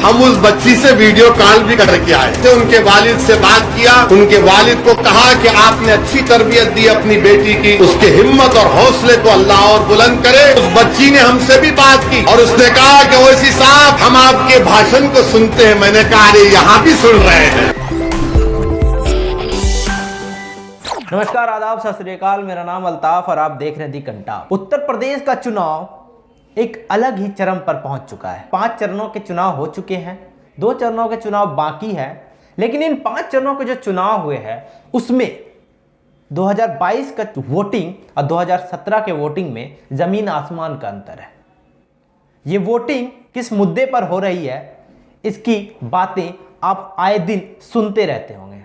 हम उस बच्ची से वीडियो कॉल भी करके आए तो उनके वालिद से बात किया। उनके वालिद को कहा कि आपने अच्छी तरबियत दी अपनी बेटी की, उसके हिम्मत और हौसले को अल्लाह और बुलंद करे। उस बच्ची ने हमसे भी बात की और उसने कहा कि ओवैसी साहब, हम आपके भाषण को सुनते हैं। मैंने कहा अरे यहाँ भी सुन रहे हैं। नमस्कार, आदाब, सत श्री अकाल। मेरा नाम अल्ताफ और आप देख रहे हैं दी कंटाप। उत्तर प्रदेश का चुनाव एक अलग ही चरम पर पहुंच चुका है। 5 चरणों के चुनाव हो चुके हैं, 2 चरणों के चुनाव बाकी है। लेकिन इन 5 चरणों के जो चुनाव हुए हैं उसमें 2022 का वोटिंग और 2017 के वोटिंग में जमीन आसमान का अंतर है। ये वोटिंग किस मुद्दे पर हो रही है, इसकी बातें आप आए दिन सुनते रहते होंगे।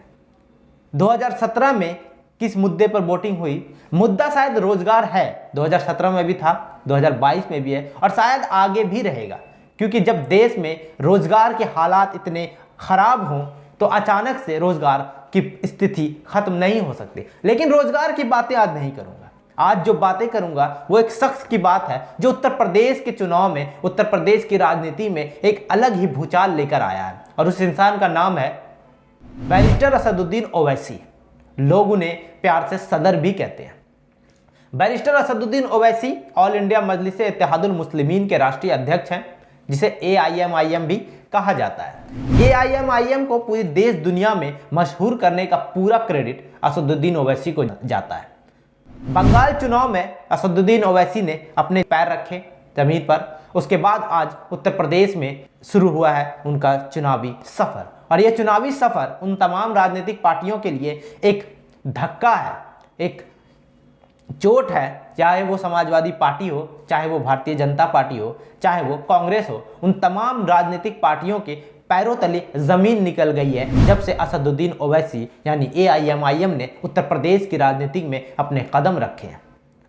2017 में किस मुद्दे पर वोटिंग हुई? मुद्दा शायद रोजगार है, 2017 में भी था, 2022 में भी है और शायद आगे भी रहेगा। क्योंकि जब देश में रोजगार के हालात इतने खराब हों तो अचानक से रोजगार की स्थिति खत्म नहीं हो सकती। लेकिन रोजगार की बातें आज नहीं करूंगा। आज जो बातें करूंगा वो एक शख्स की बात है जो उत्तर प्रदेश के चुनाव में, उत्तर प्रदेश की राजनीति में एक अलग ही भूचाल लेकर आया है। और उस इंसान का नाम है बैरिस्टर असदुद्दीन ओवैसी। लोग उन्हें प्यार से सदर भी कहते हैं। Barrister Asaduddin Owaisi all India Majlis-e-Ittehadul Muslimeen के राष्ट्रीय अध्यक्ष हैं, जिसे AIMIM भी कहा जाता है। AIMIM को पूरी देश दुनिया में मशहूर करने का पूरा क्रेडिट असदुद्दीन ओवैसी को जाता है। बंगाल चुनाव में असदुद्दीन ओवैसी ने अपने पैर रखे जमीन पर। उसके बाद आज उत्तर प्रदेश में शुरू हुआ है उनका चुनावी सफर। और यह चुनावी सफर उन तमाम राजनीतिक पार्टियों के लिए एक धक्का है, एक चोट है। चाहे वो समाजवादी पार्टी हो, चाहे वो भारतीय जनता पार्टी हो, चाहे वो कांग्रेस हो, उन तमाम राजनीतिक पार्टियों के पैरों तले जमीन निकल गई है जब से असदुद्दीन ओवैसी यानी AIMIM ने उत्तर प्रदेश की राजनीति में अपने कदम रखे हैं।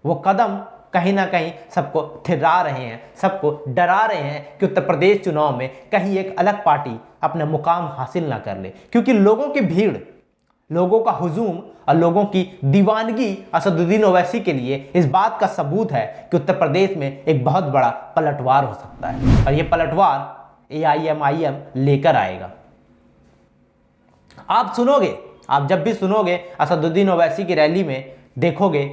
वो कदम कहीं ना कहीं सबको थिरा रहे हैं, सबको डरा रहे हैं कि उत्तर प्रदेश चुनाव में कहीं एक अलग पार्टी अपना मुकाम हासिल ना कर ले। क्योंकि लोगों की भीड़, लोगों का हुजूम और लोगों की दीवानगी असदुद्दीन ओवैसी के लिए इस बात का सबूत है कि उत्तर प्रदेश में एक बहुत बड़ा पलटवार हो सकता है। और ये पलटवार AIMIM लेकर आएगा। आप सुनोगे, आप जब भी सुनोगे असदुद्दीन ओवैसी की रैली में देखोगे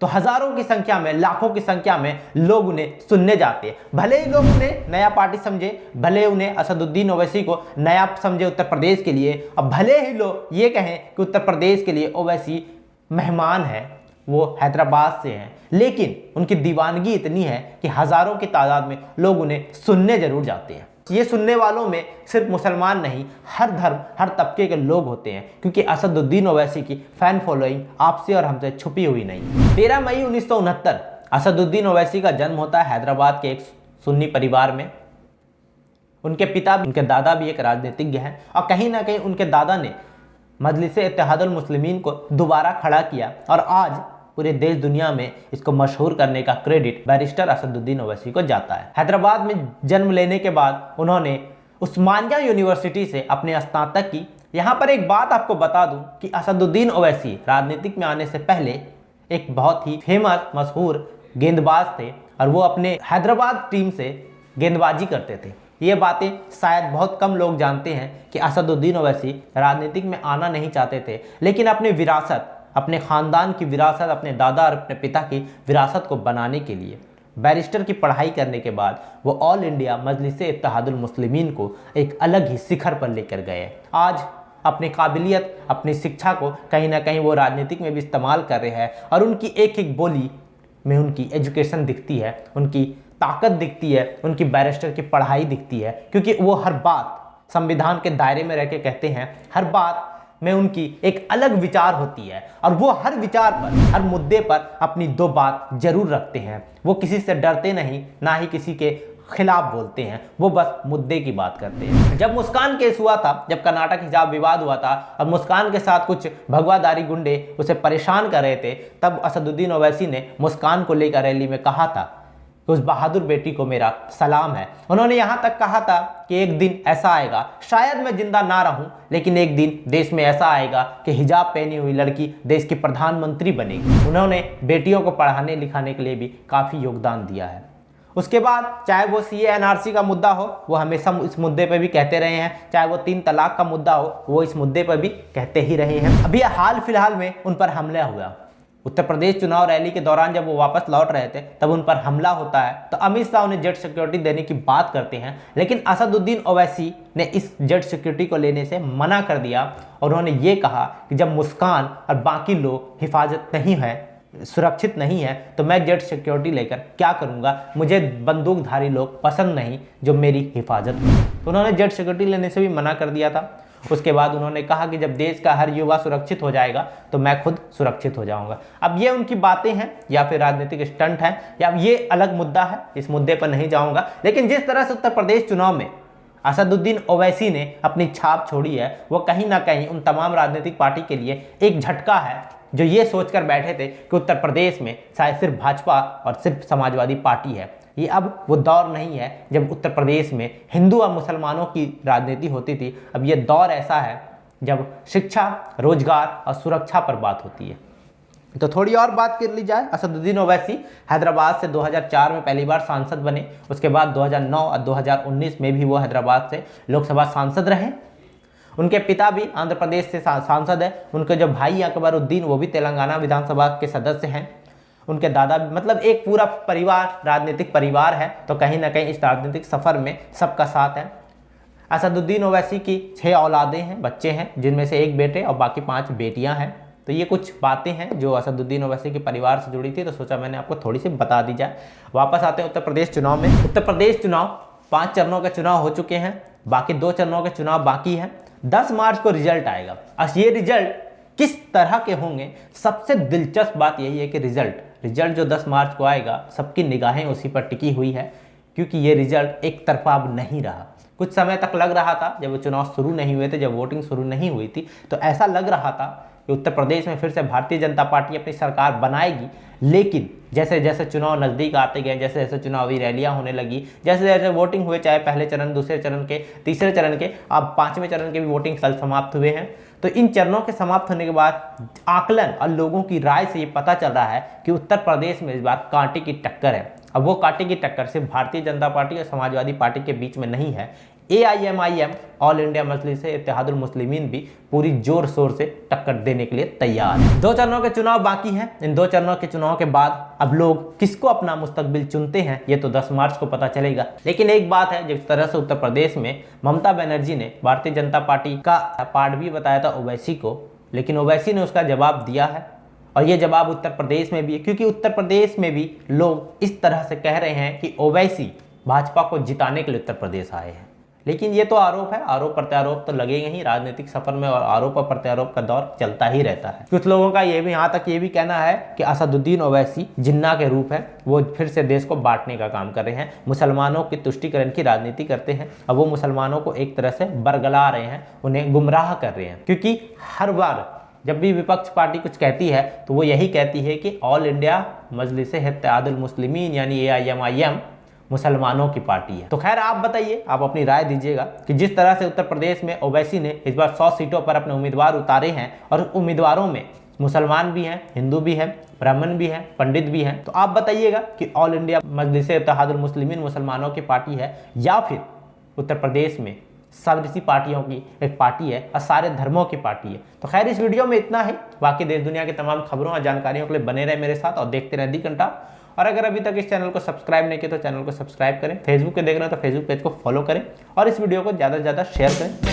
तो हजारों की संख्या में, लाखों की संख्या में लोग उन्हें सुनने जाते हैं। भले ही लोग उन्हें नया पार्टी समझे, भले उन्हें असदुद्दीन ओवैसी को नया समझे उत्तर प्रदेश के लिए, और भले ही लोग ये कहें कि उत्तर प्रदेश के लिए ओवैसी मेहमान है, वो हैदराबाद से हैं, लेकिन उनकी दीवानगी इतनी है कि हजारों की तादाद में लोग उन्हें सुनने जरूर जाते हैं। ये सुनने वालों में सिर्फ मुसलमान नहीं, हर धर्म, हर तबके के लोग होते हैं। क्योंकि असदुद्दीन ओवैसी की फैन फॉलोइंग आपसे और हमसे छुपी हुई नहीं। 13 मई 1969 असदुद्दीन ओवैसी का जन्म होता है हैदराबाद के एक सुन्नी परिवार में। उनके पिता, उनके दादा भी एक राजनीतिज्ञ हैं और कहीं ना कहीं उनके दादा ने मजलिस-ए-इत्तेहादुल मुस्लिमीन को दोबारा खड़ा किया और आज पूरे देश दुनिया में इसको मशहूर करने का क्रेडिट बैरिस्टर असदुद्दीन ओवैसी को जाता है। हैदराबाद में जन्म लेने के बाद उन्होंने उस्मानिया यूनिवर्सिटी से अपने स्नातक की। यहाँ पर एक बात आपको बता दूं कि असदुद्दीन ओवैसी राजनीतिक में आने से पहले एक बहुत ही फेमस, मशहूर गेंदबाज थे और वो अपने हैदराबाद टीम से गेंदबाजी करते थे। ये बातें शायद बहुत कम लोग जानते हैं कि असदुद्दीन ओवैसी राजनीतिक में आना नहीं चाहते थे, लेकिन अपनी विरासत, अपने ख़ानदान की विरासत, अपने दादा और अपने पिता की विरासत को बनाने के लिए बैरिस्टर की पढ़ाई करने के बाद वो ऑल इंडिया मजलिस-ए-इत्तेहादुल मुस्लिमीन को एक अलग ही शिखर पर लेकर गए। आज अपनी काबिलियत, अपनी शिक्षा को कहीं ना कहीं वो राजनीतिक में भी इस्तेमाल कर रहे हैं और उनकी एक एक बोली में उनकी एजुकेशन दिखती है, उनकी ताकत दिखती है, उनकी बैरिस्टर की पढ़ाई दिखती है। क्योंकि वो हर बात संविधान के दायरे में रह के कहते हैं, हर बात में उनकी एक अलग विचार होती है और वो हर विचार पर, हर मुद्दे पर अपनी 2 बात जरूर रखते हैं। वो किसी से डरते नहीं, ना ही किसी के खिलाफ बोलते हैं, वो बस मुद्दे की बात करते हैं। जब मुस्कान केस हुआ था, जब कर्नाटक हिजाब विवाद हुआ था और मुस्कान के साथ कुछ भगवादारी गुंडे उसे परेशान कर रहे थे, तब असदुद्दीन ओवैसी ने मुस्कान को लेकर रैली में कहा था कि उस बहादुर बेटी को मेरा सलाम है। उन्होंने यहाँ तक कहा था कि एक दिन ऐसा आएगा, शायद मैं जिंदा ना रहूं, लेकिन एक दिन देश में ऐसा आएगा कि हिजाब पहनी हुई लड़की देश की प्रधानमंत्री बनेगी। उन्होंने बेटियों को पढ़ाने लिखाने के लिए भी काफ़ी योगदान दिया है। उसके बाद चाहे वो सीए एनआरसी का मुद्दा हो, वो हमेशा इस मुद्दे पे भी कहते रहे हैं, चाहे वो 3 तलाक का मुद्दा हो, वो इस मुद्दे पर भी कहते ही रहे हैं। अभी हाल फिलहाल में उन पर हमला हुआ, उत्तर प्रदेश चुनाव रैली के दौरान जब वो वापस लौट रहे थे तब उन पर हमला होता है, तो अमित शाह उन्हें जेट सिक्योरिटी देने की बात करते हैं, लेकिन असदुद्दीन ओवैसी ने इस जेट सिक्योरिटी को लेने से मना कर दिया और उन्होंने ये कहा कि जब मुस्कान और बाकी लोग हिफाजत नहीं है, सुरक्षित नहीं है, तो मैं जेट सिक्योरिटी लेकर क्या करूंगा, मुझे बंदूकधारी लोग पसंद नहीं जो मेरी हिफाजत करें। तो उन्होंने जेट सिक्योरिटी लेने से भी मना कर दिया था। उसके बाद उन्होंने कहा कि जब देश का हर युवा सुरक्षित हो जाएगा तो मैं खुद सुरक्षित हो जाऊंगा। अब ये उनकी बातें हैं या फिर राजनीतिक स्टंट है या ये अलग मुद्दा है, इस मुद्दे पर नहीं जाऊंगा। लेकिन जिस तरह से उत्तर प्रदेश चुनाव में असदुद्दीन ओवैसी ने अपनी छाप छोड़ी है, वो कहीं ना कहीं उन तमाम राजनीतिक पार्टी के लिए एक झटका है जो ये सोचकर बैठे थे कि उत्तर प्रदेश में शायद सिर्फ भाजपा और सिर्फ समाजवादी पार्टी है। ये अब वो दौर नहीं है जब उत्तर प्रदेश में हिंदू और मुसलमानों की राजनीति होती थी। अब ये दौर ऐसा है जब शिक्षा, रोजगार और सुरक्षा पर बात होती है। तो थोड़ी और बात कर ली जाए, असदुद्दीन ओवैसी हैदराबाद से 2004 में पहली बार सांसद बने। उसके बाद 2009 और 2019 में भी वो हैदराबाद से लोकसभा सांसद रहे। उनके पिता भी आंध्र प्रदेश से सांसद है। उनके जो भाई अकबरुद्दीन वो भी तेलंगाना विधानसभा के सदस्य हैं। उनके दादा भी, मतलब एक पूरा परिवार, राजनीतिक परिवार है। तो कहीं ना कहीं इस राजनीतिक सफर में सबका साथ है। असदुद्दीन ओवैसी की 6 औलादें हैं, बच्चे हैं, जिनमें से 1 बेटे और बाकी 5 बेटियां हैं। तो ये कुछ बातें हैं जो असदुद्दीन ओवैसी के परिवार से जुड़ी थी, तो सोचा मैंने आपको थोड़ी सी बता दी जाए। वापस आते हैं उत्तर प्रदेश चुनाव में। उत्तर प्रदेश चुनाव 5 चरणों के चुनाव हो चुके हैं, बाकी 2 चरणों के चुनाव बाकी हैं। 10 मार्च को रिजल्ट आएगा। अब ये रिजल्ट किस तरह के होंगे, सबसे दिलचस्प बात यही है कि रिजल्ट जो 10 मार्च को आएगा, सबकी निगाहें उसी पर टिकी हुई है, क्योंकि ये रिजल्ट एक तरफा अब नहीं रहा। कुछ समय तक लग रहा था, जब वो चुनाव शुरू नहीं हुए थे, जब वोटिंग शुरू नहीं हुई थी, तो ऐसा लग रहा था कि उत्तर प्रदेश में फिर से भारतीय जनता पार्टी अपनी सरकार बनाएगी। लेकिन जैसे जैसे चुनाव नज़दीक आते गए, जैसे जैसे चुनावी रैलियां होने लगी, जैसे जैसे वोटिंग हुए, चाहे पहले चरण, दूसरे चरण के, तीसरे चरण के, अब 5वें चरण के भी वोटिंग कल समाप्त हुए हैं। तो इन चरणों के समाप्त होने के बाद आकलन और लोगों की राय से ये पता चल रहा है कि उत्तर प्रदेश में इस बार कांटे की टक्कर है। अब वो कांटे की टक्कर सिर्फ भारतीय जनता पार्टी और समाजवादी पार्टी के बीच में नहीं है। AIMIM, ऑल इंडिया मजलिस इत्तेहादुल मुस्लिमीन भी पूरी जोर शोर से टक्कर देने के लिए तैयार है। 2 चरणों के चुनाव बाकी हैं। इन 2 चरणों के चुनाव के बाद अब लोग किसको अपना मुस्तकबिल चुनते हैं, ये तो 10 मार्च को पता चलेगा। लेकिन एक बात है, जिस तरह से उत्तर प्रदेश में ममता बनर्जी ने भारतीय जनता पार्टी का पार्ट भी बताया था ओवैसी को, लेकिन ओवैसी ने उसका जवाब दिया है और ये जवाब उत्तर प्रदेश में भी है, क्योंकि उत्तर प्रदेश में भी लोग इस तरह से कह रहे हैं कि ओवैसी भाजपा को जिताने के लिए उत्तर प्रदेश आए हैं। लेकिन ये तो आरोप है, आरोप प्रत्यारोप तो लगेगा ही राजनीतिक सफर में, और आरोप और प्रत्यारोप का दौर चलता ही रहता है। कुछ लोगों का ये भी, यहाँ तक ये भी कहना है कि असदुद्दीन ओवैसी जिन्ना के रूप है, वो फिर से देश को बांटने का काम कर रहे हैं, मुसलमानों की तुष्टीकरण की राजनीति करते हैं। अब वो मुसलमानों को एक तरह से बरगला रहे हैं, उन्हें गुमराह कर रहे हैं। क्योंकि हर बार जब भी विपक्ष पार्टी कुछ कहती है तो वो यही कहती है कि ऑल इंडिया मजलिस इत्तेहादुल मुस्लिमीन यानी AIMIM मुसलमानों की पार्टी है। तो खैर आप बताइए, आप अपनी राय दीजिएगा कि जिस तरह से उत्तर प्रदेश में ओवैसी ने इस बार 100 सीटों पर अपने उम्मीदवार उतारे हैं और उम्मीदवारों में मुसलमान भी हैं, हिंदू भी हैं, ब्राह्मण भी हैं, पंडित भी हैं, तो आप बताइएगा कि ऑल इंडिया मजलिस इत्तेहादुल मुस्लिमीन मुसलमानों की पार्टी है या फिर उत्तर प्रदेश में सर्वसी पार्टियों की एक पार्टी है और सारे धर्मों की पार्टी है। तो खैर इस वीडियो में इतना ही। बाकी देश दुनिया की तमाम खबरों और जानकारियों के लिए बने रहे मेरे साथ और देखते रहे दी घंटा। और अगर अभी तक इस चैनल को सब्सक्राइब नहीं किया तो चैनल को सब्सक्राइब करें। फेसबुक पे देख रहे हो तो फेसबुक पेज को फॉलो करें और इस वीडियो को ज़्यादा से ज़्यादा शेयर करें।